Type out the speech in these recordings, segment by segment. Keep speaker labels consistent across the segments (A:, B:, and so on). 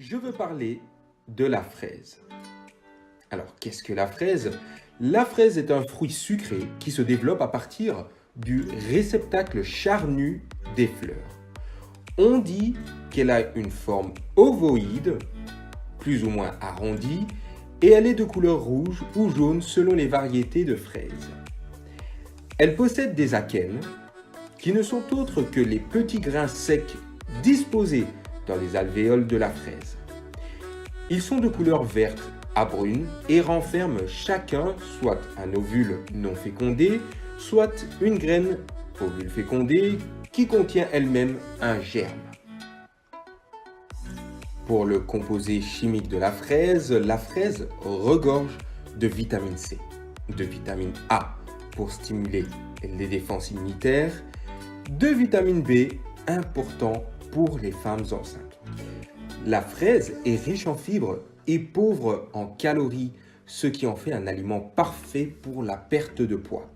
A: Je veux parler de la fraise. Alors, qu'est-ce que la fraise? La fraise est un fruit sucré qui se développe à partir du réceptacle charnu des fleurs. On dit qu'elle a une forme ovoïde, plus ou moins arrondie, et elle est de couleur rouge ou jaune selon les variétés de fraises. Elle possède des akènes, qui ne sont autres que les petits grains secs disposés dans les alvéoles de la fraise. Ils sont de couleur verte à brune et renferment chacun soit un ovule non fécondé, soit une graine ovule fécondé qui contient elle-même un germe. Pour le composé chimique de la fraise regorge de vitamine C, de vitamine A pour stimuler les défenses immunitaires, de vitamine B important pour les femmes enceintes. La fraise est riche en fibres et pauvre en calories, ce qui en fait un aliment parfait pour la perte de poids.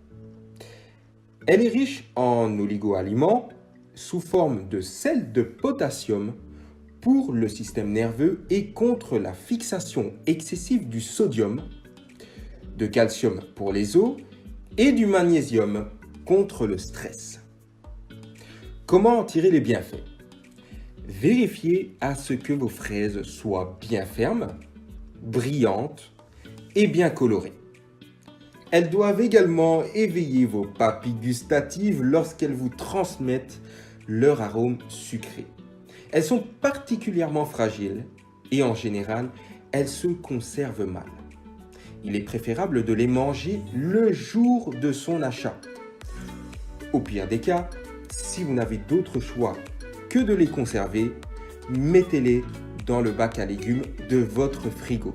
A: Elle est riche en oligo-aliments sous forme de sel de potassium pour le système nerveux et contre la fixation excessive du sodium, de calcium pour les os et du magnésium contre le stress. Comment en tirer les bienfaits? Vérifiez à ce que vos fraises soient bien fermes, brillantes et bien colorées. Elles doivent également éveiller vos papilles gustatives lorsqu'elles vous transmettent leur arôme sucré. Elles sont particulièrement fragiles et en général, elles se conservent mal. Il est préférable de les manger le jour de son achat. Au pire des cas, si vous n'avez d'autre choix que de les conserver, mettez-les dans le bac à légumes de votre frigo.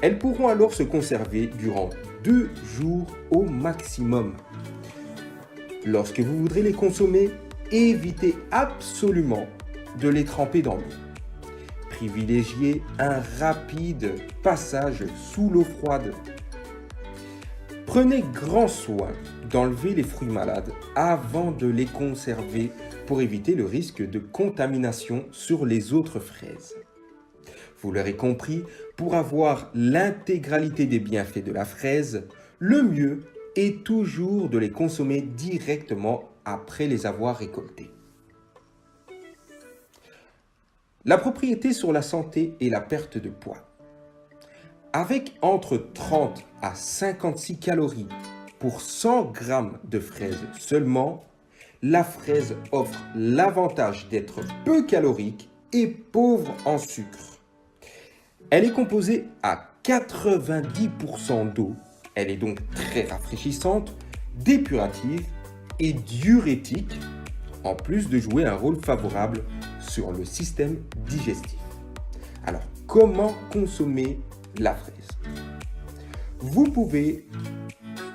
A: Elles pourront alors se conserver durant 2 jours au maximum. Lorsque vous voudrez les consommer, évitez absolument de les tremper dans l'eau. Privilégiez un rapide passage sous l'eau froide. Prenez grand soin d'enlever les fruits malades avant de les conserver pour éviter le risque de contamination sur les autres fraises. Vous l'aurez compris, pour avoir l'intégralité des bienfaits de la fraise, le mieux est toujours de les consommer directement après les avoir récoltées. La propriété sur la santé et la perte de poids. Avec entre 30 à 56 calories pour 100 g de fraises seulement, la fraise offre l'avantage d'être peu calorique et pauvre en sucre. Elle est composée à 90% d'eau. Elle est donc très rafraîchissante, dépurative et diurétique, en plus de jouer un rôle favorable sur le système digestif. Alors, comment consommer la fraise? Vous pouvez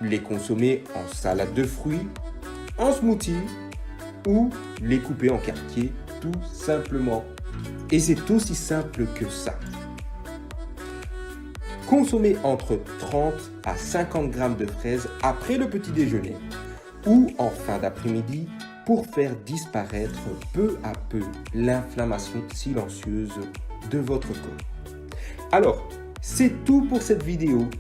A: les consommer en salade de fruits, en smoothie ou les couper en quartiers tout simplement. Et c'est aussi simple que ça. Consommez entre 30 à 50 g de fraises après le petit déjeuner ou en fin d'après-midi pour faire disparaître peu à peu l'inflammation silencieuse de votre corps. Alors, c'est tout pour cette vidéo.